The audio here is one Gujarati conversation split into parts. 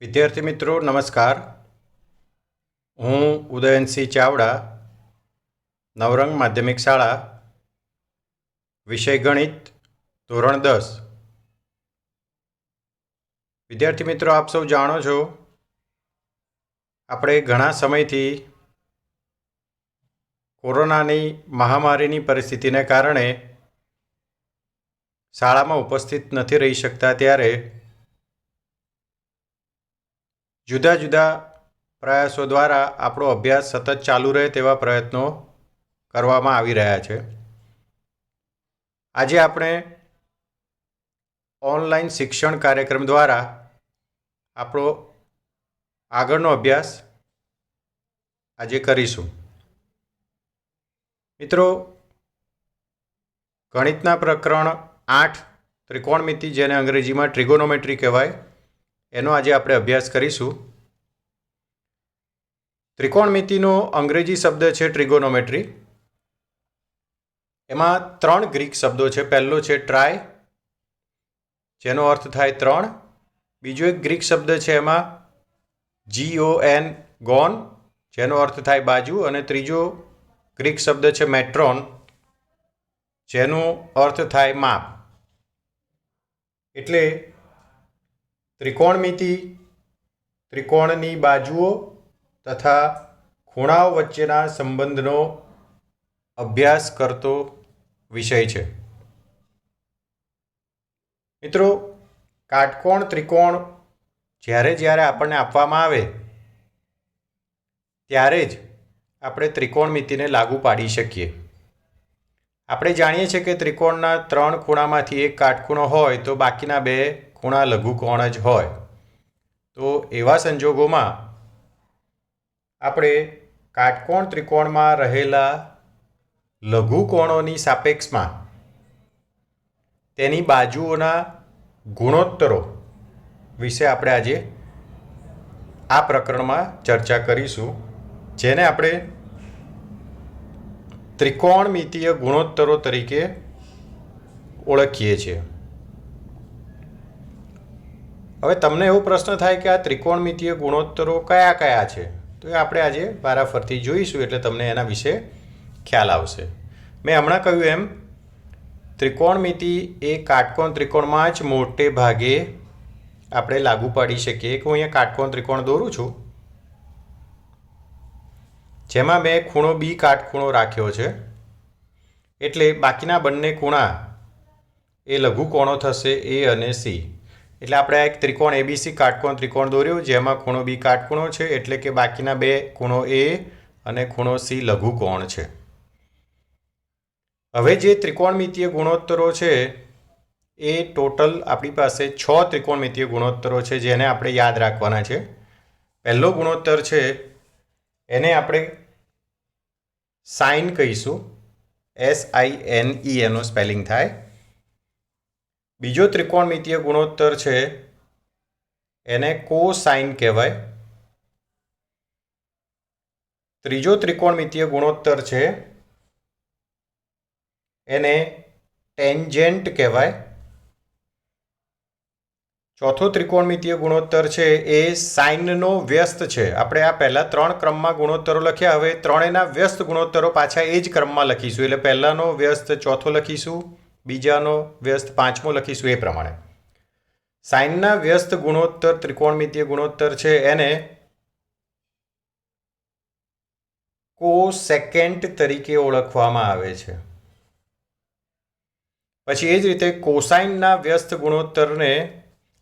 વિદ્યાર્થી મિત્રો નમસ્કાર. હું ઉદયનસિંહ ચાવડા, નવરંગ માધ્યમિક શાળા, વિષય ગણિત, ધોરણ 10. વિદ્યાર્થી મિત્રો, આપ સૌ જાણો છો, આપણે ઘણા સમયથી કોરોનાની મહામારીની પરિસ્થિતિને કારણે શાળામાં ઉપસ્થિત નથી રહી શકતા, ત્યારે જુદા જુદા પ્રયાસો દ્વારા આપણો અભ્યાસ સતત ચાલુ રહે તેવા પ્રયત્નો કરવામાં આવી રહ્યા છે. આજે આપણે ઓનલાઈન શિક્ષણ કાર્યક્રમ દ્વારા આપણો આગળનો અભ્યાસ આજે કરીશું. મિત્રો, ગણિતના પ્રકરણ 8 ત્રિકોણમિતિ, જેને અંગ્રેજીમાં ટ્રિગોનોમેટ્રી કહેવાય, એનો આજે આપણે અભ્યાસ કરીશું. ત્રિકોણમિતિનો અંગ્રેજી શબ્દ છે ટ્રિગોનોમેટ્રી. એમાં 3 ગ્રીક શબ્દો છે. પહેલો છે ટ્રાય, જેનો અર્થ થાય 3. બીજો એક ગ્રીક શબ્દ છે એમાં GON, ગોન, જેનો અર્થ થાય બાજુ. અને ત્રીજો ગ્રીક શબ્દ છે મેટ્રોન, જેનો અર્થ થાય માપ. એટલે ત્રિકોણમિતિ ત્રિકોણની બાજુઓ તથા ખૂણાઓ વચ્ચેના સંબંધનો અભ્યાસ કરતો વિષય છે. મિત્રો, કાટકોણ ત્રિકોણ જ્યારે આપણને આપવામાં આવે ત્યારે જ આપણે ત્રિકોણમિતિને લાગુ પાડી શકીએ. આપણે જાણીએ છીએ કે ત્રિકોણના 3 ખૂણામાંથી એક કાટખૂણો હોય તો બાકીના 2 ખૂણા લઘુકોણ જ હોય. તો એવા સંજોગોમાં આપણે કાટકોણ ત્રિકોણમાં રહેલા લઘુકોણોની સાપેક્ષમાં તેની બાજુઓના ગુણોત્તરો વિશે આપણે આજે આ પ્રકરણમાં ચર્ચા કરીશું, જેને આપણે ત્રિકોણમિતીય ગુણોત્તરો તરીકે ઓળખીએ છીએ. હવે તમને એવો પ્રશ્ન થાય કે આ ત્રિકોણમિતીય ગુણોત્તરો કયા કયા છે, તો એ આપણે આજે વારાફરતી જોઈશું, એટલે તમને એના વિશે ખ્યાલ આવશે. મેં હમણાં કહ્યું એમ, ત્રિકોણમિતિ એ કાટકોણ ત્રિકોણમાં જ મોટે ભાગે આપણે લાગુ પાડી શકીએ. હું અહીંયા કાટકોણ ત્રિકોણ દોરું છું, જેમાં મેં ખૂણો બી કાટખૂણો રાખ્યો છે. એટલે બાકીના બંને ખૂણા એ લઘુકોણો થશે, એ અને સી. એટલે આપણે આ એક ત્રિકોણ ABC કાટકોણ ત્રિકોણ દોર્યો, જેમાં ખૂણો બી કાટખૂણો છે, એટલે કે બાકીના 2 ખૂણો એ અને ખૂણો સી લઘુકોણ છે. હવે જે ત્રિકોણમિતીય ગુણોત્તરો છે એ ટોટલ આપણી પાસે 6 ત્રિકોણમિતીય ગુણોત્તરો છે, જેને આપણે યાદ રાખવાના છે. પહેલો ગુણોત્તર છે એને આપણે સાઇન કહીશું, SINE એનો સ્પેલિંગ થાય. બીજો ત્રિકોણમિતીય ગુણોત્તર છે એને કોસાઇન કહેવાય. ત્રીજો ત્રિકોણમિતીય ગુણોત્તર છે એને ટેન્જેન્ટ કહેવાય. ચોથો ત્રિકોણમિતીય ગુણોત્તર છે એ સાઇનનો વ્યસ્ત છે. આપણે આ પહેલા 3 ક્રમમાં ગુણોત્તરો લખ્યા, હવે ત્રણેયના વ્યસ્ત ગુણોત્તરો પાછા એ જ ક્રમમાં લખીશું. એટલે પહેલાનો વ્યસ્ત ચોથો લખીશું, બીજાનો વ્યસ્ત પાંચમો લખીશું, એ પ્રમાણે. સાઇનના વ્યસ્ત ગુણોત્તર ત્રિકોણમિતીય ગુણોત્તર છે એને કોસેકેન્ટ તરીકે ઓળખવામાં આવે છે. પછી એ જ રીતે કોસાઇનના વ્યસ્ત ગુણોત્તરને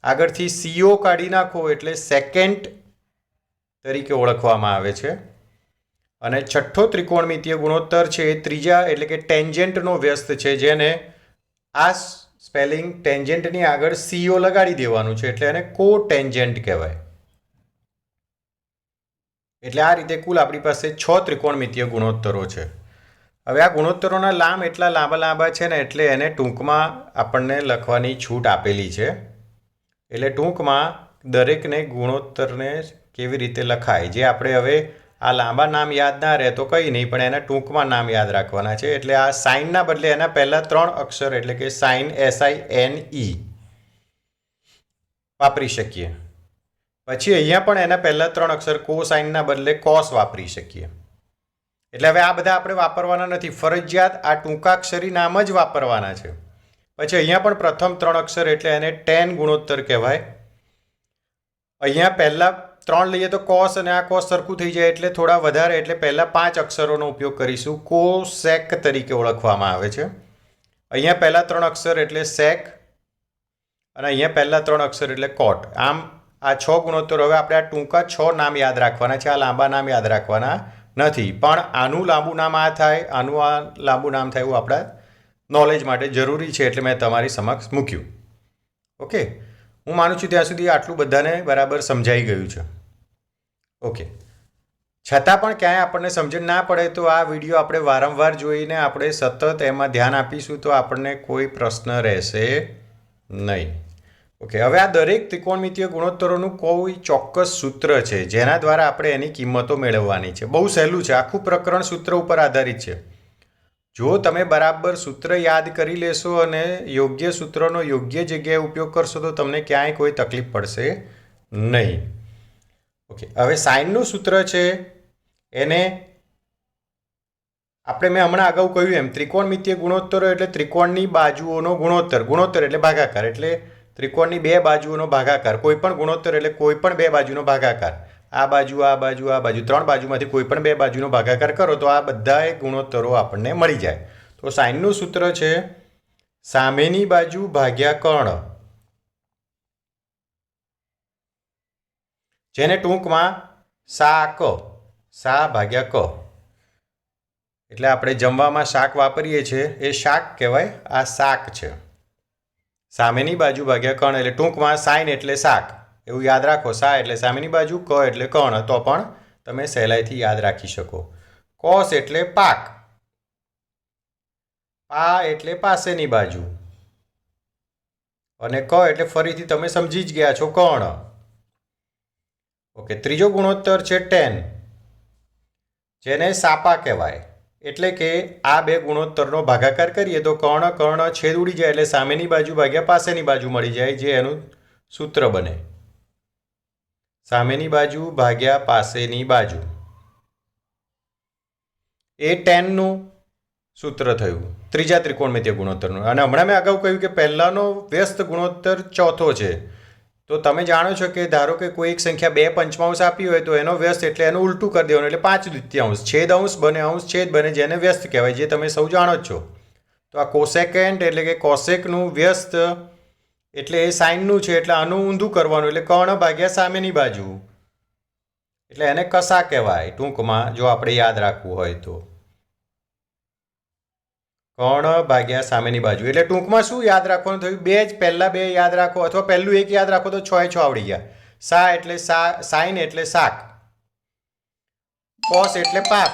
આગળથી CO કાઢી નાખો એટલે સેકેન્ટ તરીકે ઓળખવામાં આવે છે. અને છઠ્ઠો ત્રિકોણમિતીય ગુણોત્તર છે એ ત્રીજા એટલે કે ટેન્જેન્ટનો વ્યસ્ત છે, જેને આ સ્પેલિંગ ટેન્જેન્ટની આગળ CO લગાડી દેવાનું છે, એટલે એને કોટેન્જેન્ટ કહેવાય. એટલે આ રીતે કુલ આપણી પાસે 6 ત્રિકોણમિતીય ગુણોત્તરો છે. હવે આ ગુણોત્તરોના નામ એટલા લાંબા છે ને, એટલે એને ટૂંકમાં આપણને લખવાની છૂટ આપેલી છે. એટલે ટૂંકમાં દરેકને ગુણોત્તરને કેવી રીતે લખાય, જે આપણે હવે આ લાંબા નામ યાદ ના રહે તો કંઈ નહીં, પણ એના ટૂંકમાં નામ યાદ રાખવાના છે. એટલે આ સાઇનના બદલે એના પહેલાં 3 અક્ષર એટલે કે સાઇન SINE વાપરી શકીએ. પછી અહીંયા પણ એના પહેલાં 3 અક્ષર કોસાઇનના બદલે કોસ વાપરી શકીએ. એટલે હવે આ બધા આપણે વાપરવાના નથી, ફરજિયાત આ ટૂંકાક્ષરી નામ જ વાપરવાના છે. પછી અહીંયા પણ પ્રથમ 3 અક્ષર એટલે એને tan ગુણોત્તર કહેવાય. અહીંયા પહેલાં 3 લઈએ તો કોસ અને આ કોસ સરખું થઈ જાય એટલે થોડા વધારે, એટલે પહેલાં 5 અક્ષરોનો ઉપયોગ કરીશું. કોસેક તરીકે ઓળખવામાં આવે છે. અહીંયા પહેલાં 3 અક્ષર એટલે સેક અને અહીંયા પહેલાં 3 અક્ષર એટલે કોટ. આમ આ 6 ગુણોત્તર. હવે આપણે આ ટૂંકા 6 નામ યાદ રાખવાના છે, આ લાંબા નામ યાદ રાખવાના નથી. પણ આનું લાંબુ નામ આ થાય, આનું આ લાંબુ નામ થાય, એવું આપણા નોલેજ માટે જરૂરી છે, એટલે મેં તમારી સમક્ષ મૂક્યું. ઓકે, હું માનું છું ત્યાં સુધી આટલું બધાને બરાબર સમજાઈ ગયું છે. ઓકે, છતાં પણ ક્યાંય આપણને સમજણ ના પડે તો આ વિડીયો આપણે વારંવાર જોઈને આપણે સતત એમાં ધ્યાન આપીશું તો આપણને કોઈ પ્રશ્ન રહેશે નહીં. ઓકે, હવે આ દરેક ત્રિકોણમિતીય ગુણોત્તરોનું કોઈ ચોક્કસ સૂત્ર છે જેના દ્વારા આપણે એની કિંમતો મેળવવાની છે. બહુ સહેલું છે, આખું પ્રકરણ સૂત્ર ઉપર આધારિત છે. જો તમે બરાબર સૂત્ર યાદ કરી લેશો અને યોગ્ય સૂત્રનો યોગ્ય જગ્યાએ ઉપયોગ કરશો તો તમને ક્યાંય કોઈ તકલીફ પડશે નહીં. ઓકે, હવે સાઇનનું સૂત્ર છે એને આપણે મેં હમણાં અગાઉ કહ્યું એમ ત્રિકોણમિતીય ગુણોત્તરો એટલે ત્રિકોણની બાજુઓનો ગુણોત્તર. ગુણોત્તર એટલે ભાગાકાર, એટલે ત્રિકોણની 2 બાજુઓનો ભાગાકાર. કોઈ પણ ગુણોત્તર એટલે કોઈ પણ 2 બાજુનો ભાગાકાર. આ બાજુ, આ બાજુ, આ બાજુ, 3 બાજુમાંથી કોઈ પણ 2 બાજુનો ભાગાકાર કરો તો આ બધાએ ગુણોત્તરો આપણને મળી જાય. તો સાઇનનું સૂત્ર છે સામેની બાજુ ભાગ્યા કર્ણ, જેને ટૂંકમાં સા ભાગ્યા ક. એટલે આપણે જમવામાં શાક વાપરીએ છીએ એ શાક કહેવાય, આ શાક છે. સામેની બાજુ ભાગ્યા કર્ણ એટલે ટૂંકમાં સાઇન એટલે શાક, એવું યાદ રાખો. સા એટલે સામેની બાજુ, ક એટલે કર્ણ, તો પણ તમે સહેલાઈથી યાદ રાખી શકો. કોસ એટલે પાક, પા એટલે પાસેની બાજુ, અને ક એટલે ફરીથી તમે સમજી જ ગયા છો કર્ણ. ઓકે, ત્રીજો ગુણોત્તર છે tan, જેને સાપા કહેવાય. એટલે કે આ 2 ગુણોત્તરનો ભાગાકાર કરીએ તો કર્ણ છેદ ઉડી જાય એટલે સામેની બાજુ ભાગ્યા પાસેની બાજુ મળી જાય, જે એનું સૂત્ર બને. સામેની બાજુ ભાગ્યા પાસેની બાજુ એ tanનું સૂત્ર થયું ત્રીજા ત્રિકોણમિતીય ગુણોત્તરનું. અને હમણાં મેં અગાઉ કહ્યું કે પહેલાંનો વ્યસ્ત ગુણોત્તર ચોથો છે. તો તમે જાણો છો કે ધારો કે કોઈ એક સંખ્યા 2 પંચમાંશ આપી હોય તો એનો વ્યસ્ત એટલે એનું ઉલટું કરી દેવાનું, એટલે 5 દ્વિતીયાંશ. છેદ અંશ બને, અંશ છેદ બને, જેને વ્યસ્ત કહેવાય, જે તમે સૌ જાણો જ છો. તો આ કોસેકેન્ટ એટલે કે કોસેકનું વ્યસ્ત એટલે એ સાઇનનું છે, એટલે આનું ઊંધું કરવાનું, એટલે કર્ણ ભાગ્યા સામેની બાજુ, એટલે એને કસા કહેવાય ટૂંકમાં, જો આપણે યાદ રાખવું હોય તો. કર્ણ ભાગ્યા સામેની બાજુ એટલે ટૂંકમાં શું યાદ રાખવાનું થયું? 2 જ, પહેલાં 2 યાદ રાખો અથવા પહેલું 1 યાદ રાખો તો 6 આવડી ગયા. સા એટલે સાઇન એટલે શાક, કોસ એટલે પાક,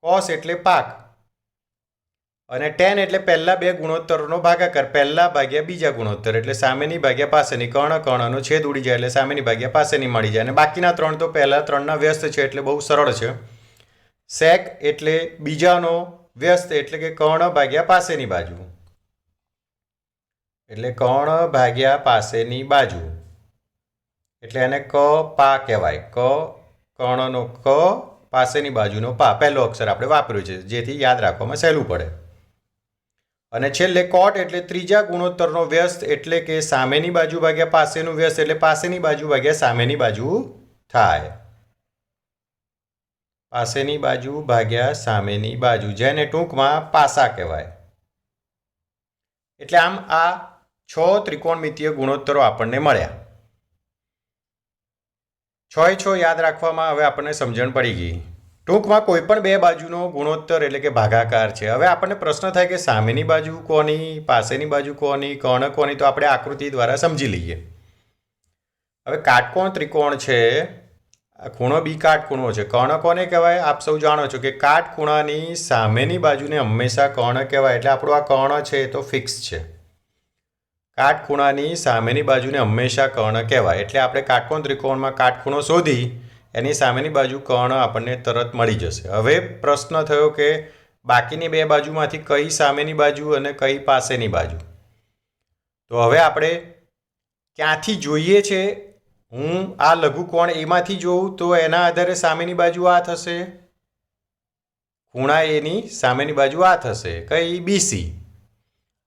કોસ એટલે પાક, અને tan એટલે પહેલાં 2 ગુણોત્તરોનો ભાગાકાર, પહેલા ભાગ્યા બીજા ગુણોત્તર, એટલે સામેની ભાગ્યા પાસેની. કર્ણનો છેદ ઉડી જાય એટલે સામેની ભાગ્યા પાસેની મળી જાય. અને બાકીના 3 તો પહેલા 3ના વ્યસ્ત છે એટલે બહુ સરળ છે. સેક એટલે બીજાનો વ્યસ્ત, એટલે કે કર્ણ ભાગ્યા પાસેની બાજુ, એટલે કર્ણ ભાગ્યા પાસેની બાજુ, એટલે એને ક પા કહેવાય. કર્ણનો ક, પાસેની બાજુનો પા, પહેલો અક્ષર આપણે વાપર્યો છે, જેથી યાદ રાખવામાં સહેલું પડે. અને છેલ્લે કોટ એટલે ત્રીજા ગુણોત્તરનો વ્યસ્ત, એટલે કે સામેની બાજુ ભાગ્યા પાસેનું વ્યસ્ત, એટલે પાસેની બાજુ ભાગ્યા સામેની બાજુ થાય. પાસેની બાજુ ભાગ્યા સામેની બાજુ, જેને ટૂંકમાં પાસા કહેવાય. એટલે આમ આ 6 ત્રિકોણમિતીય ગુણોત્તરો આપણને મળ્યા. 6 યાદ રાખવામાં હવે આપણને સમજણ પડી ગઈ. ટૂંકમાં કોઈ પણ 2 બાજુનો ગુણોત્તર એટલે કે ભાગાકાર છે. હવે આપણને પ્રશ્ન થાય કે સામેની બાજુ કોની, પાસેની બાજુ કોની, કર્ણ કોની, તો આપણે આકૃતિ દ્વારા સમજી લઈએ. હવે કાટકોણ ત્રિકોણ છે, ખૂણો બી કાટખૂણો છે. કર્ણ કોને કહેવાય? આપ સૌ જાણો છો કે કાટખૂણાની સામેની બાજુને હંમેશા કર્ણ કહેવાય. એટલે આપણું આ કર્ણ છે એ તો ફિક્સ છે. કાટખૂણાની સામેની બાજુને હંમેશા કર્ણ કહેવાય. એટલે આપણે કાટકોણ ત્રિકોણમાં કાટખૂણો શોધી એની સામેની બાજુ કર્ણ આપણને તરત મળી જશે. હવે પ્રશ્ન થયો કે બાકીની 2 બાજુમાંથી કઈ સામેની બાજુ અને કઈ પાસેની બાજુ. તો હવે આપણે ક્યાંથી જોઈએ છે, હું આ લઘુકોણ એમાંથી જોઉં તો એના આધારે સામેની બાજુ આ થશે, ખૂણા એની સામેની બાજુ આ થશે, કઈ BC,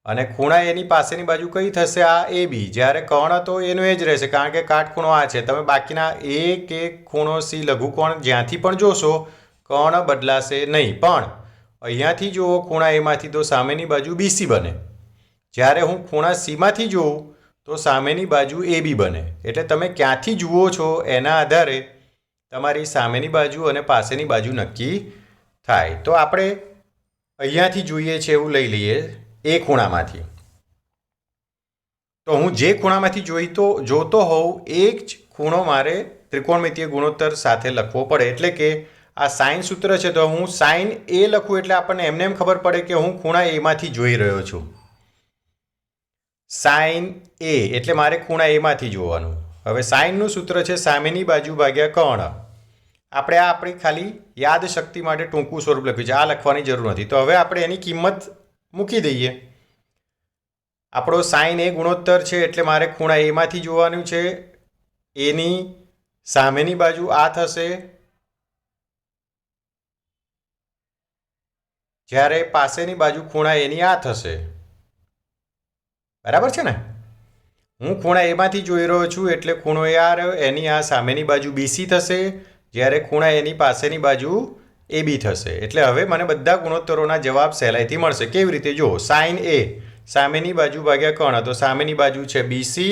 અને ખૂણા એની પાસેની બાજુ કઈ થશે, આ AB. જ્યારે કર્ણ તો એનો એ જ રહેશે કારણ કે કાટખૂણો આ છે. તમે બાકીના A કે ખૂણો C લઘુકોણ જ્યાંથી પણ જોશો કર્ણ બદલાશે નહીં. પણ અહીંયાથી જુઓ ખૂણા એમાંથી તો સામેની બાજુ BC બને. જ્યારે હું ખૂણા Cમાંથી જોઉં તો સામેની બાજુ AB બને. એટલે તમે ક્યાંથી જુઓ છો એના આધારે તમારી સામેની બાજુ અને પાસેની બાજુ નક્કી થાય. તો આપણે અહીંયાથી જોઈએ છે એવું લઈ લઈએ એ ખૂણામાંથી. તો હું જે ખૂણામાંથી જોતો હોઉં એ જ ખૂણો મારે ત્રિકોણમિતીય ગુણોત્તર સાથે લખવો પડે. એટલે કે આ સાઇન સૂત્ર છે તો હું સાઇન A લખું એટલે આપણને એમને એમ ખબર પડે કે હું ખૂણા એમાંથી જોઈ રહ્યો છું. સાઇન A એટલે મારે ખૂણા એમાંથી જોવાનું. હવે સાઇનનું સૂત્ર છે સામેની બાજુ ભાગ્યા કર્ણ. આપણે આ આપણી ખાલી યાદ શક્તિ માટે ટૂંકું સ્વરૂપ લખ્યું છે, આ લખવાની જરૂર નથી. તો હવે આપણે એની કિંમત મૂકી દઈએ. આપણો સાઇન A ગુણોત્તર છે એટલે મારે ખૂણા એમાંથી જોવાનું છે. એની સામેની બાજુ આ થશે, જ્યારે પાસેની બાજુ ખૂણા એની આ થશે. બરાબર છે ને? હું ખૂણા એમાંથી જોઈ રહ્યો છું એટલે ખૂણો એ આ રહ્યો, એની આ સામેની બાજુ BC થશે, જ્યારે ખૂણા એની પાસેની બાજુ AB થશે. એટલે હવે મને બધા ગુણોત્તરોના જવાબ સહેલાઈથી મળશે. કેવી રીતે? જુઓ, સાઇન A સામેની બાજુ ભાગ્યા કર્ણ, તો સામેની બાજુ છે BC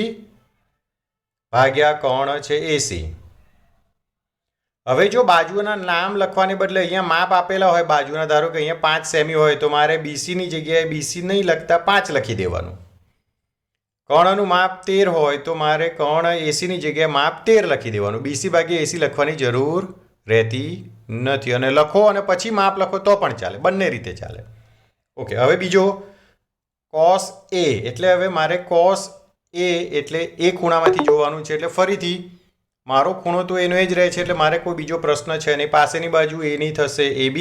ભાગ્યા કર્ણ છે AC. હવે જો બાજુના નામ લખવાને બદલે અહીંયા માપ આપેલા હોય બાજુના, ધારો કે અહીંયા 5 સેમી હોય તો મારે BCની જગ્યાએ BC નહીં લખતા 5 લખી દેવાનું. કર્ણનું માપ 13 હોય તો મારે કર્ણ ACની જગ્યાએ માપ 13 લખી દેવાનું. BC ભાગ્યા AC લખવાની જરૂર રહેતી નથી. અને લખો અને પછી માપ લખો તો પણ ચાલે, બંને રીતે ચાલે. ઓકે, હવે બીજો cos A એટલે હવે મારે cos A એટલે એ ખૂણામાંથી જોવાનું છે. એટલે ફરીથી મારો ખૂણો તો એનો જ રહે છે એટલે મારે કોઈ બીજો પ્રશ્ન છે નહીં. પાસેની બાજુ એની થશે AB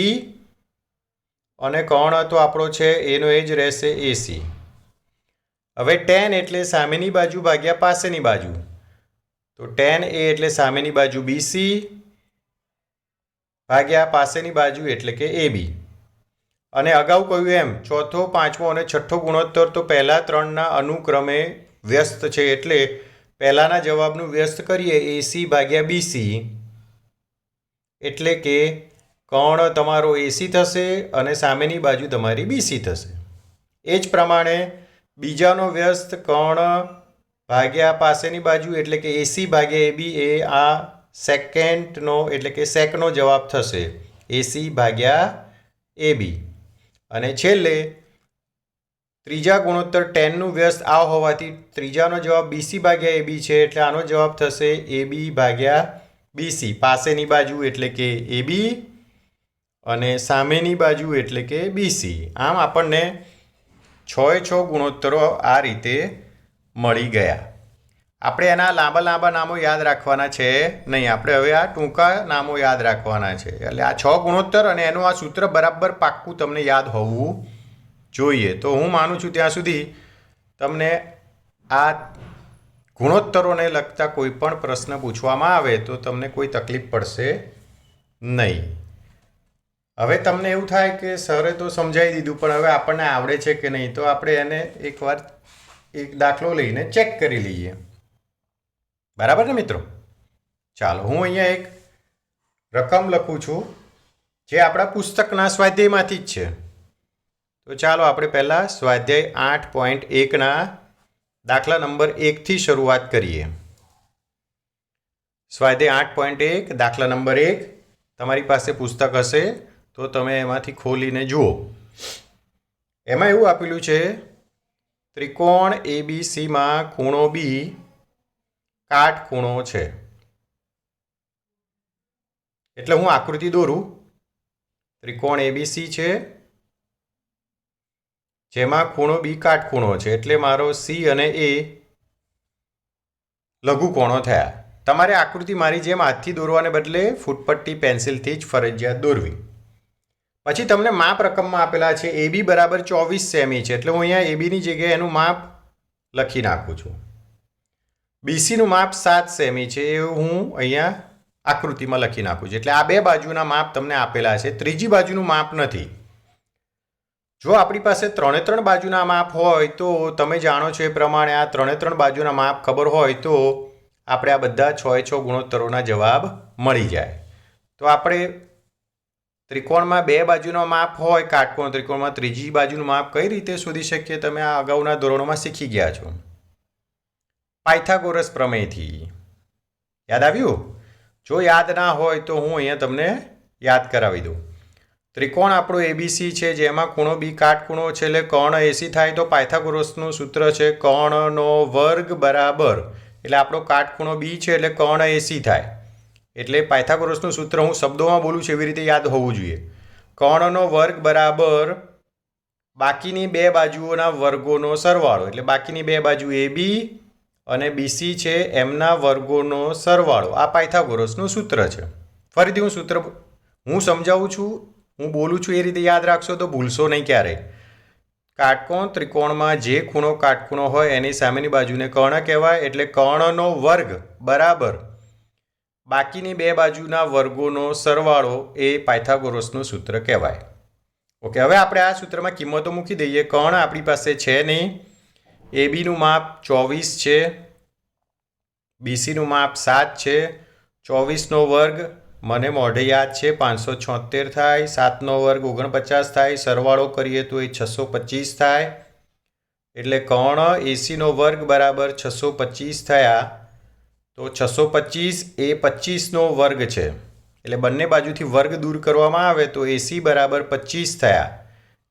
અને કર્ણ તો આપણો છે એનો એ જ રહેશે AC. હવે tan એટલે સામેની બાજુ ભાગ્યા પાસેની બાજુ, તો tan A એટલે સામેની બાજુ BC ભાગ્યા પાસેની બાજુ એટલે કે AB. અને અગાઉ કહ્યું એમ ચોથો, પાંચમો અને છઠ્ઠો ગુણોત્તર તો પહેલા ત્રણના અનુક્રમે વ્યસ્ત છે. એટલે પહેલાના જવાબનું વ્યસ્ત કરીએ AC ભાગ્યા BC એટલે કે કર્ણ તમારો AC થશે અને સામેની બાજુ તમારી BC થશે. એ જ પ્રમાણે બીજાનો વ્યસ્ત કર્ણ ભાગ્યા પાસેની બાજુ એટલે કે AC ભાગ્યા AB એ આ સેકન્ડનો એટલે કે સેકનો જવાબ થશે, AC ભાગ્યા AB. અને છેલ્લે ત્રીજા ગુણોત્તર ટેનનું વ્યસ્ત આ હોવાથી ત્રીજાનો જવાબ BC ભાગ્યા AB છે એટલે આનો જવાબ થશે AB ભાગ્યા BC. પાસેની બાજુ એટલે કે AB અને સામેની બાજુ એટલે કે BC. આમ આપણને 6 ગુણોત્તરો આ રીતે મળી ગયા. આપણે એના લાંબા લાંબા નામો યાદ રાખવાના છે નહીં, આપણે હવે આ ટૂંકા નામો યાદ રાખવાના છે. એટલે આ 6 ગુણોત્તર અને એનું આ સૂત્ર બરાબર પાક્કું તમને યાદ હોવું જોઈએ. તો હું માનું છું ત્યાં સુધી તમને આ ગુણોત્તરોને લગતા કોઈ પણ પ્રશ્ન પૂછવામાં આવે તો તમને કોઈ તકલીફ પડશે નહીં. હવે તમને એવું થાય કે સરે તો સમજાવી દીધું પણ હવે આપણને આવડે છે કે નહીં, તો આપણે એને એકવાર એક દાખલો લઈને ચેક કરી લઈએ. બરાબર ને મિત્રો? ચાલો, હું અહીંયા એક રકમ લખું છું જે આપણા પુસ્તકના સ્વાધ્યાયમાંથી જ છે. તો ચાલો આપણે પહેલાં સ્વાધ્યાય 8.1ના દાખલા નંબર 1થી શરૂઆત કરીએ. સ્વાધ્યાય 8.1 દાખલા નંબર 1. તમારી પાસે પુસ્તક હશે તો તમે એમાંથી ખોલીને જુઓ. એમાં એવું આપેલું છે ત્રિકોણ ABCમાં ખૂણો B કાટખૂણો છે. એટલે હું આકૃતિ દોરું. ત્રિકોણ ABC છે જેમાં ખૂણો B કાટખૂણો છે એટલે મારો C અને A લઘુકોણો થયા. તમારે આકૃતિ મારી જેમ હાથથી દોરવાને બદલે ફૂટપટ્ટી પેન્સિલથી જ ફરજિયાત દોરવી. પછી તમને માપ રકમમાં આપેલા છે. AB બરાબર 24 સેમી છે એટલે હું અહીંયા ABની જગ્યાએ એનું માપ લખી નાખું છું. બીસીનું માપ 7 સેમી છે એ હું અહીંયા આકૃતિમાં લખી નાખું છું. એટલે આ બે બાજુના માપ તમને આપેલા છે, ત્રીજી બાજુનું માપ નથી. જો આપણી પાસે 3 બાજુના માપ હોય તો તમે જાણો છો એ પ્રમાણે આ 3 બાજુના માપ ખબર હોય તો આપણે આ બધા 6 ગુણોત્તરોના જવાબ મળી જાય. તો આપણે ત્રિકોણમાં 2 બાજુનો માપ હોય, કાટકોણ ત્રિકોણમાં ત્રીજી બાજુનું માપ કઈ રીતે શોધી શકીએ તમે આ અગાઉના ધોરણોમાં શીખી ગયા છો. પાયથાગોરસ પ્રમેયથી યાદ આવ્યું? જો યાદ ના હોય તો હું અહીંયા તમને યાદ કરાવી દઉં. ત્રિકોણ આપણો એબીસી છે જેમાં ખૂણો બી કાટખૂણો છે એટલે કર્ણ એસી થાય તો પાયથાગોરસનું સૂત્ર છે કર્ણનો વર્ગ બરાબર, એટલે આપણો કાટખૂણો બી છે એટલે કર્ણ એસી થાય. એટલે પાયથાગોરસનું સૂત્ર હું શબ્દોમાં બોલું છું એવી રીતે યાદ હોવું જોઈએ. કર્ણનો વર્ગ બરાબર બાકીની બે બાજુઓના વર્ગોનો સરવાળો, એટલે બાકીની બે બાજુ એ બી અને બીસી છે એમના વર્ગોનો સરવાળો. આ પાયથાગોરસનું સૂત્ર છે. ફરીથી હું સૂત્ર હું સમજાવું છું, હું બોલું છું એ રીતે યાદ રાખશો તો ભૂલશો નહીં ક્યારેય. કાટકોણ ત્રિકોણમાં જે ખૂણો કાટખૂણો હોય એની સામેની બાજુને કર્ણ કહેવાય, એટલે કર્ણનો વર્ગ બરાબર બાકીની બે બાજુના વર્ગોનો સરવાળો એ પાયથાગોરસનું સૂત્ર કહેવાય. ઓકે, હવે આપણે આ સૂત્રમાં કિંમતો મૂકી દઈએ. કર્ણ આપણી પાસે છે નહીં, એ બીનું માપ 24 છે, બીસીનું માપ 7 છે, 24નો વર્ગ મને મોઢે યાદ છે 576 થાય, 7નો વર્ગ 49 થાય, સરવાળો કરીએ તો એ 625 થાય. એટલે કર્ણ એસીનો વર્ગ બરાબર 625 થયા. તો 625 એ 25નો વર્ગ છે, એટલે બંને બાજુથી વર્ગ દૂર કરવામાં આવે તો એસી બરાબર 25 થયા.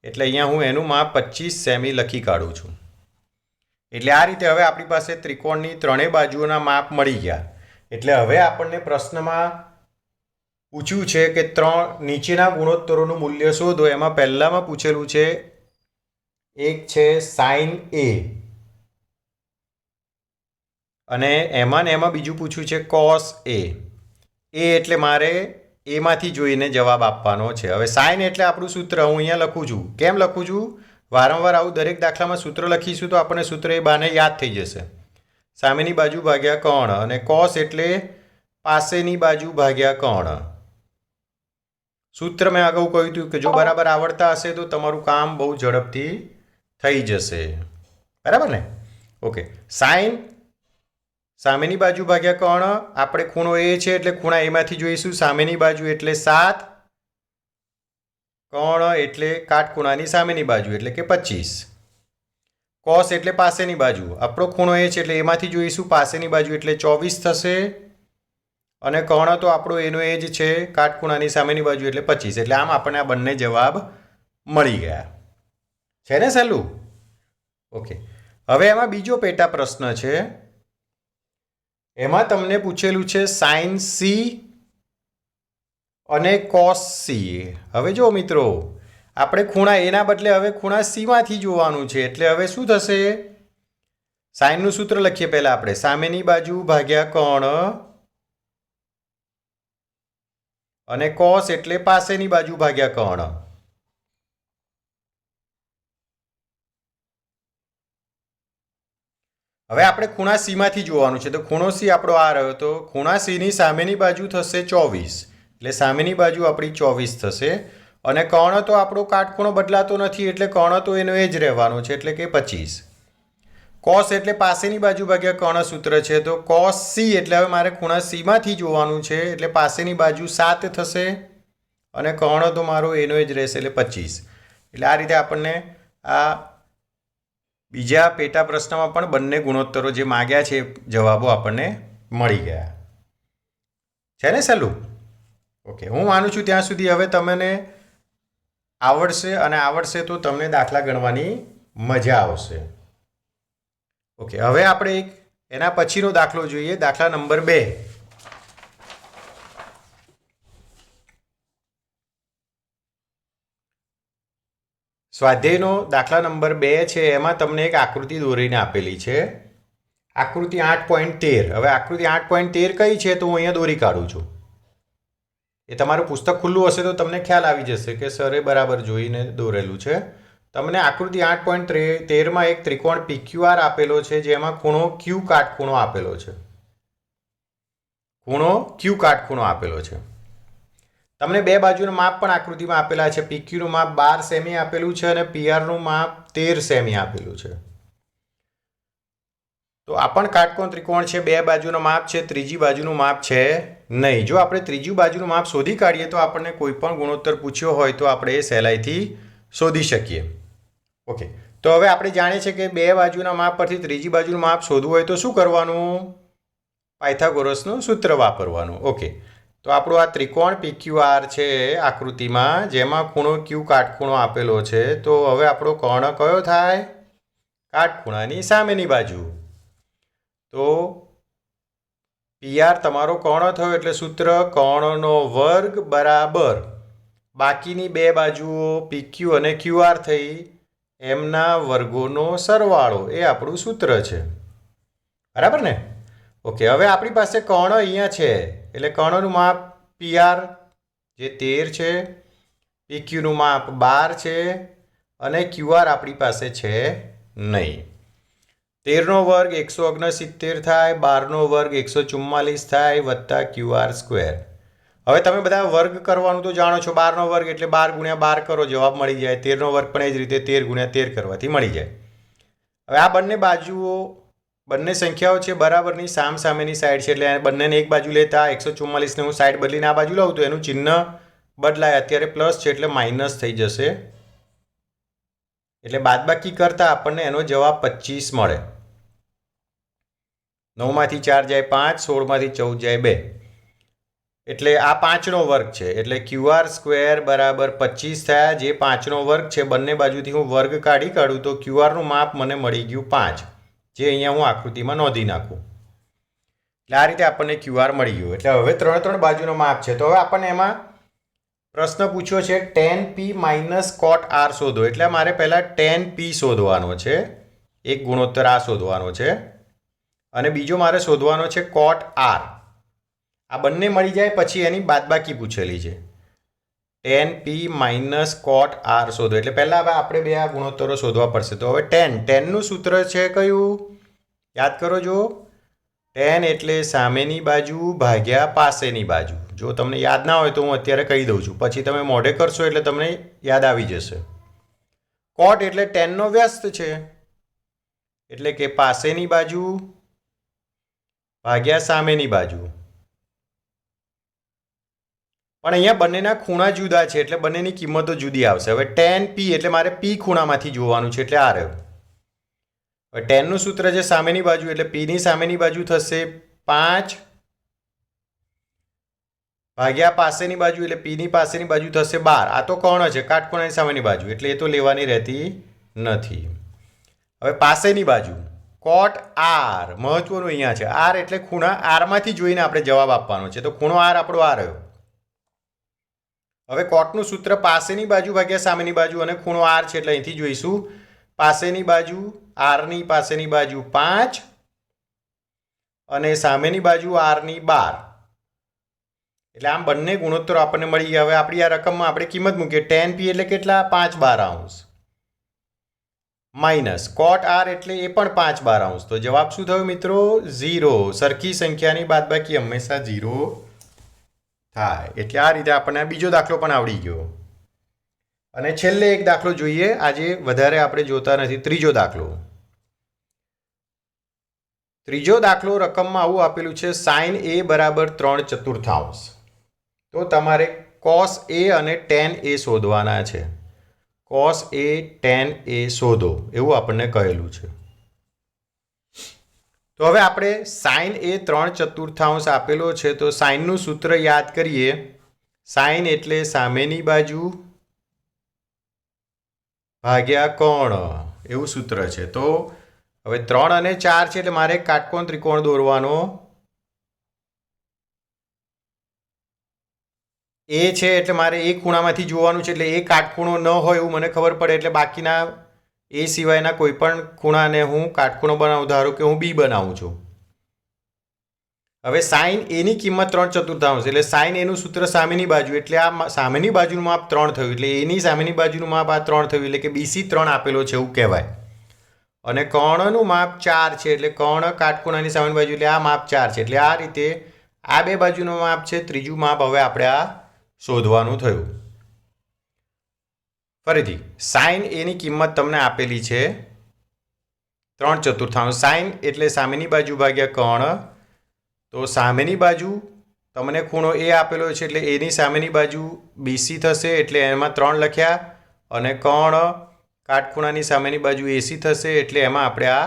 એટલે અહીંયા હું એનું માપ 25 સેમી લખી કાઢું છું. એટલે આ રીતે હવે આપણી પાસે ત્રિકોણની ત્રણેય બાજુઓના માપ મળી ગયા. એટલે હવે આપણને પ્રશ્નમાં પૂછ્યું છે કે નીચેના ગુણોત્તરોનું મૂલ્ય શોધો. એમાં પહેલામાં પૂછેલું છે, એક છે સાઇન એ અને એમાં બીજું પૂછ્યું છે કોસ એ. એટલે મારે એમાંથી જોઈને જવાબ આપવાનો છે. હવે સાઇન એટલે આપણું સૂત્ર હું અહીંયા લખું છું. કેમ લખું છું? વારંવાર આવું દરેક દાખલામાં સૂત્ર લખીશું તો આપણને સૂત્ર એ બાને યાદ થઈ જશે. સામેની બાજુ ભાગ્યા કર્ણ, અને કોસ એટલે પાસેની બાજુ ભાગ્યા કર્ણ. સૂત્ર મેં અગાઉ કહ્યું હતું કે જો બરાબર આવડતા હશે તો તમારું કામ બહુ ઝડપથી થઈ જશે. બરાબર ને? ઓકે, સાઇન સામેની બાજુ ભાગ્યા કર્ણ. આપણે ખૂણો એ છે એટલે ખૂણા એમાંથી જોઈશું. સામેની બાજુ એટલે 7, કર્ણ એટલે કાટખૂણાની સામેની બાજુ એટલે કે 25. કોસ એટલે પાસેની બાજુ. આપણો ખૂણો એ છે એટલે એમાંથી જોઈશું. પાસેની બાજુ એટલે 24 થશે, અને કર્ણ તો આપણો એનો એ જ છે કાટખૂણાની સામેની બાજુ એટલે 25. એટલે આમ આપણને આ બંને જવાબ મળી ગયા. છે ને સહેલું? ઓકે, હવે એમાં બીજો પેટા પ્રશ્ન છે. એમાં તમને પૂછેલું છે સાઇન સી અને કોસ સી. હવે જો મિત્રો, આપણે ખૂણા એના બદલે હવે ખૂણા સીમાંથી જોવાનું છે. એટલે હવે શું થશે? સાઇનનું સૂત્ર લખીએ પહેલાં આપણે. સામેની બાજુ ભાગ્યા કર્ણ, અને કોસ એટલે પાસેની બાજુ ભાગ્યા કર્ણ. હવે આપણે ખૂણા સીમાંથી જોવાનું છે. તો ખૂણો સી આપણો આ રહ્યો, તો ખૂણા સીની સામેની બાજુ થશે 24, એટલે સામેની બાજુ આપણી 24 થશે. અને કર્ણ તો આપણો કાટખૂણો બદલાતો નથી એટલે કર્ણ તો એનો એ જ રહેવાનો છે એટલે કે 25. કોસ એટલે પાસેની બાજુ ભાગ્યા કર્ણ સૂત્ર છે. તો કોસ સી એટલે હવે મારે ખૂણા સીમાંથી જોવાનું છે એટલે પાસેની બાજુ 7 થશે અને કર્ણ તો મારો એનો જ રહેશે એટલે 25. એટલે આ રીતે આપણને આ બીજા પેટા પ્રશ્નમાં પણ બંને ગુણોત્તરો જે માગ્યા છે જવાબો આપણને મળી ગયા. છે ને સહેલું? ઓકે, હું માનું છું ત્યાં સુધી હવે તમને આવડશે, અને આવડશે તો તમને દાખલા ગણવાની મજા આવશે. ઓકે, હવે આપણે એક એના પછીનો દાખલો જોઈએ. દાખલા નંબર 2. સ્વાધ્યાયનો દાખલા નંબર 2 છે. એમાં તમને એક આકૃતિ દોરીને આપેલી છે. આકૃતિ 8.13. હવે આકૃતિ 8.13 કઈ છે તો હું અહીંયા દોરી કાઢું છું. એ તમારું પુસ્તક ખુલ્લું હશે તો તમને ખ્યાલ આવી જશે કે સરે બરાબર જોઈને દોરેલું છે. તમને આકૃતિ 8.13માં એક ત્રિકોણ PQR આપેલો છે જેમાં ખૂણો Q કાટખૂણો આપેલો છે. ખૂણો Q કાટખૂણો આપેલો છે. તમને બે બાજુનું માપ પણ આકૃતિમાં આપેલા છે. PQનું માપ 12 સેમી આપેલું છે અને PRનું માપ 13 સેમી આપેલું છે. તો આ પણ કાટકોણ ત્રિકોણ છે. બે બાજુનું માપ છે, ત્રીજી બાજુનું માપ છે નહીં. જો આપણે ત્રીજી બાજુનું માપ શોધી કાઢીએ તો આપણને કોઈ પણ ગુણોત્તર પૂછ્યો હોય તો આપણે એ સહેલાઈથી શોધી શકીએ. ઓકે, તો હવે આપણે જાણીએ છીએ કે બે બાજુના માપ પરથી ત્રીજી બાજુનું માપ શોધવું હોય તો શું કરવાનું? પાયથાગોરસનું સૂત્ર વાપરવાનું. ઓકે, તો આપણો આ ત્રિકોણ PQR છે આકૃતિમાં, જેમાં ખૂણો Q કાટખૂણો આપેલો છે. તો હવે આપણો કર્ણ કયો થાય? કાટખૂણાની સામેની બાજુ. તો PR તમારો કર્ણ થયો એટલે સૂત્ર કર્ણનો વર્ગ બરાબર બાકીની બે બાજુઓ PQ અને QR થઈ એમના વર્ગોનો સરવાળો. એ આપણું સૂત્ર છે. બરાબર ને? ઓકે, હવે આપણી પાસે કર્ણ અહીંયા છે એટલે કર્ણનું માપ PR જે 13 છે, PQનું માપ 12 છે અને QR આપણી પાસે છે નહીં. 13નો વર્ગ 169 થાય, 12નો વર્ગ 144 થાય વત્તા QR સ્ક્વેર. હવે તમે બધા વર્ગ કરવાનું તો જાણો છો. 12નો વર્ગ એટલે 12 ગુણ્યા 12 કરો, જવાબ મળી જાય. 13નો વર્ગ પણ એ જ રીતે 13 ગુણ્યા 13 કરવાથી મળી જાય. હવે આ બંને બાજુઓ, બંને સંખ્યાઓ છે બરાબરની સામસામેની સાઈડ છે એટલે બંનેને એક બાજુ લેતા 144ને હું સાઈડ બદલીને આ બાજુ લઉં તો એનું ચિહ્ન બદલાય. અત્યારે પ્લસ છે એટલે માઇનસ થઈ જશે. એટલે બાદબાકી કરતાં આપણને એનો જવાબ 25 મળે. 9માંથી 4 જાય 5, 16માંથી 14 જાય 2. એટલે આ 5નો વર્ગ છે એટલે QR સ્ક્વેર બરાબર 25 થયા. જે 5નો વર્ગ છે બંને બાજુથી હું વર્ગ કાઢું તો QRનું માપ મને મળી ગયું 5, જે અહીંયા હું આકૃતિમાં નોંધી નાખું. એટલે આ રીતે આપણને QR મળી ગયું. એટલે હવે ત્રણ બાજુનો માપ છે. તો હવે આપણને એમાં પ્રશ્ન પૂછ્યો છે tan P minus cot R શોધો. એટલે મારે પહેલાં tan P શોધવાનો છે. એક ગુણોત્તર આ શોધવાનો છે અને બીજો મારે શોધવાનો છે cot R. આ બંને મળી જાય પછી એની બાદબાકી પૂછેલી છે. tan P minus cot R શોધો. એટલે પહેલાં હવે આપણે બે આ ગુણોત્તરો શોધવા પડશે. તો હવે tanનું સૂત્ર છે કયું? યાદ કરો. જો tan એટલે સામેની બાજુ ભાગ્યા પાસેની બાજુ. જો તમને યાદ ના હોય તો હું અત્યારે કહી દઉં છું, પછી તમે મોઢે કરશો એટલે તમને યાદ આવી જશે. cot એટલે tanનો વ્યસ્ત છે એટલે કે પાસેની બાજુ ભાગ્યા સામેની બાજુ. પણ અહીંયા બંનેના ખૂણા જુદા છે એટલે બંનેની કિંમતો જુદી આવશે. હવે tan P એટલે મારે P ખૂણામાંથી જોવાનું છે એટલે આ રહ્યો. હવે tanનું સૂત્ર છે સામેની બાજુ એટલે Pની સામેની બાજુ થશે 5 ભાગ્યા પાસેની બાજુ એટલે Pની પાસેની બાજુ થશે 12. આ તો કર્ણ છે, કાટખૂણાની સામેની બાજુ, એટલે એ તો લેવાની રહેતી નથી. હવે પાસેની બાજુ cot R મહત્વનું અહીંયા છે. R એટલે ખૂણા Rમાંથી જોઈને આપણે જવાબ આપવાનો છે. તો ખૂણો R આપણો આ રહ્યો. હવે કોટનું સૂત્ર પાસેની બાજુ ભાગ્યા સામેની બાજુ અને ખૂણો R છે એટલે અહીંથી જોઈશું. પાસેની બાજુ Rની પાસેની બાજુ 5 અને સામેની બાજુ Rની 12. એટલે આમ બંને ગુણોત્તરો આપણને મળી ગયા. હવે આપણી આ રકમમાં આપણે કિંમત મૂકીએ. tan P એટલે કેટલા? 5/12 માઇનસ cot R એટલે એ પણ 5/12. તો જવાબ શું થયો મિત્રો? 0. સરખી સંખ્યાની બાદબાકી હંમેશા 0 થાય. એટલે આ રીતે આપણને બીજો દાખલો પણ આવડી ગયો. અને છેલ્લે એક દાખલો જોઈએ. આજે વધારે આપણે જોતા નથી. ત્રીજો દાખલો રકમમાં આવું આપેલું છે sin A બરાબર 3/4. તો તમારે cos A અને tan A શોધવાના છે. cos A tan A શોધો એવું આપણને કહેલું છે. તો હવે આપણે sin A 3/4 આપેલો છે તો સાઇનનું સૂત્ર યાદ કરીએ. સાઇન એટલે સામેની બાજુ ભાગ્યા કર્ણ એવું સૂત્ર છે. તો હવે 3 અને 4 છે એટલે મારે કાટકોણ ત્રિકોણ દોરવાનો. એ છે એટલે મારે એ ખૂણામાંથી જોવાનું છે એટલે એ કાટખૂણો ન હોય એવું મને ખબર પડે એટલે બાકીના એ સિવાયના કોઈ પણ ખૂણાને હું કાટખૂણો બનાવું. ધારો કે હું B બનાવું છું હવે સાઇન એની કિંમત 3/4 એટલે સાઇન એનું સૂત્ર સામેની બાજુ એટલે આ સામેની બાજુનું માપ 3 થયું એટલે એની સામેની બાજુનું માપ આ 3 થયું એટલે કે BC 3 આપેલો છે એવું કહેવાય. અને કર્ણનું માપ 4 છે એટલે કર્ણ કાટખૂણાની સામેની બાજુ એટલે આ માપ 4 છે એટલે આ રીતે આ બે બાજુનું માપ છે. ત્રીજું માપ હવે આપણે આ શોધવાનું થયું. ફરીથી સાઇન એની કિંમત તમને આપેલી છે 3/4. સાઇન એટલે સામેની બાજુ ભાગ્યા કર્ણ. તો સામેની બાજુ તમને ખૂણો એ આપેલો છે એટલે એની સામેની બાજુ BC થશે એટલે એમાં 3 લખ્યા. અને કર્ણ કાટખૂણાની સામેની બાજુ AC થશે એટલે એમાં આપણે આ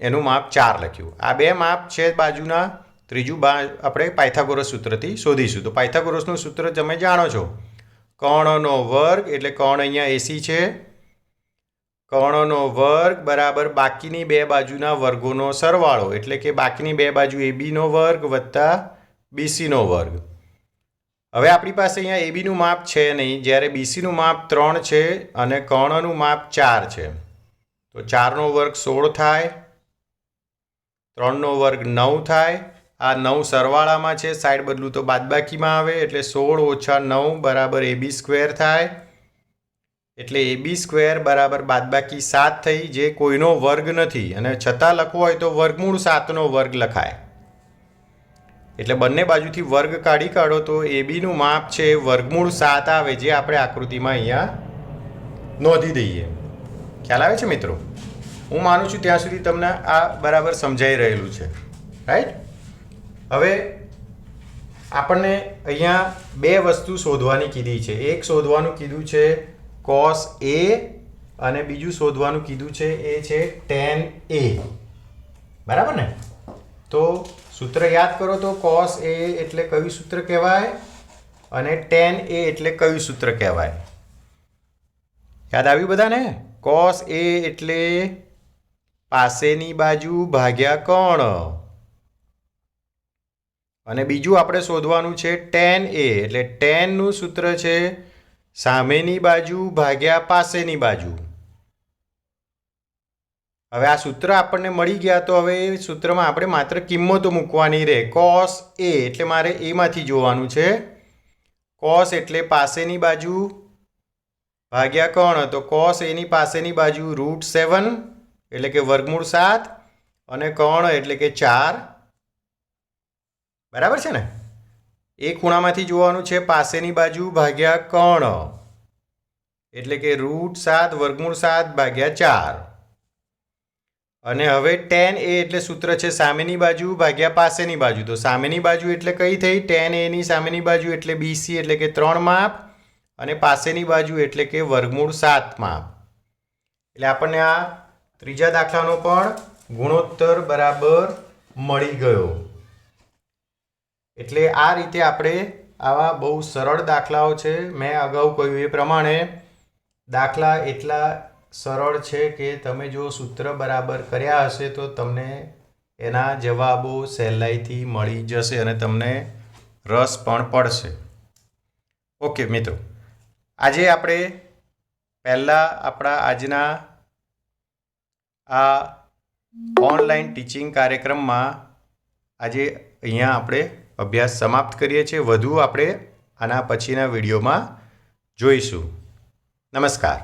એનું માપ 4 લખ્યું. આ બે માપ છે બાજુના. ત્રીજું આપણે પાયથાગોરસ સૂત્રથી શોધીશું. તો પાયથાગોરસનું સૂત્ર તમે જાણો છો. કર્ણનો વર્ગ એટલે કર્ણ અહીંયા AC છે. કર્ણનો વર્ગ બરાબર બાકીની બે બાજુના વર્ગોનો સરવાળો એટલે કે બાકીની બે બાજુ ABનો વર્ગ વત્તા BCનો વર્ગ. હવે આપણી પાસે અહીંયા ABનું માપ છે નહીં જ્યારે BCનું માપ 3 છે અને કર્ણનું માપ 4 છે. તો 4નો વર્ગ 16 થાય. 3નો વર્ગ 9 થાય. આ 9 સરવાળામાં છે સાઈડ બદલું તો બાદબાકીમાં આવે એટલે 16 ઓછા 9 બરાબર AB² થાય. એટલે AB² બરાબર બાદબાકી 7 થઈ જે કોઈનો વર્ગ નથી અને છતાં લખવો હોય તો વર્ગમૂળ 7નો વર્ગ લખાય. એટલે બંને બાજુથી વર્ગ કાઢી કાઢો તો ABનું માપ છે વર્ગમૂળ 7 આવે જે આપણે આકૃતિમાં અહીંયા નોંધી દઈએ. ખ્યાલ આવે છે મિત્રો? હું માનું છું ત્યાં સુધી તમને આ બરાબર સમજાઈ રહેલું છે. રાઈટ? હવે આપણને અહીંયા બે વસ્તુ શોધવાની કીધી છે. એક શોધવાનું કીધું છે cos A અને બીજું શોધવાનું કીધું છે એ છે tan A. બરાબર ને? તો સૂત્ર યાદ કરો તો cos A એટલે કયું સૂત્ર કહેવાય અને tan A એટલે કયું સૂત્ર કહેવાય? યાદ આવ્યું બધાને? cos A એટલે પાસેની બાજુ ભાગ્યા કર્ણ. અને બીજું આપણે શોધવાનું છે tan A એટલે tan નું સૂત્ર છે સામેની બાજુ ભાગ્યા પાસેની બાજુ. હવે આ સૂત્ર આપણને મળી ગયા તો હવે એ સૂત્રમાં આપણે માત્ર કિંમતો મૂકવાની રહે. cos A એટલે મારે એમાંથી જોવાનું છે. cos એટલે પાસેની બાજુ ભાગ્યા કર્ણ. તો cos A ની પાસેની બાજુ √7 એટલે કે વર્ગમૂળ 7 અને કર્ણ એટલે કે 4. બરાબર છે ને? એ ખૂણામાંથી જોવાનું છે પાસેની બાજુ ભાગ્યા કર્ણ એટલે કે √7 વર્ગમૂળ 7 ભાગ્યા 4. અને હવે tan A એટલે સૂત્ર છે સામેની બાજુ ભાગ્યા પાસેની બાજુ. તો સામેની બાજુ એટલે કઈ થઈ? tan A ની સામેની બાજુ એટલે BC એટલે કે 3 માપ અને પાસેની બાજુ એટલે કે વર્ગમૂળ 7 માપ. એટલે આપણને આ ત્રીજા દાખલાનો પણ ગુણોત્તર બરાબર મળી ગયો. એટલે આ રીતે આપણે આવા બહુ સરળ દાખલાઓ છે. મેં અગાઉ કહ્યું એ પ્રમાણે દાખલા એટલા સરળ છે કે તમે જો સૂત્ર બરાબર કર્યા હશે તો તમને એના જવાબો સહેલાઈથી મળી જશે અને તમને રસ પણ પડશે. ઓકે મિત્રો, આજે આપણે પહેલાં આપણા આજના આ ઓનલાઈન ટીચિંગ કાર્યક્રમમાં આજે અહીંયા આપણે અભ્યાસ સમાપ્ત કરીએ છીએ. વધુ આપણે આના પછીના વિડીયોમાં જોઈશું. નમસ્કાર.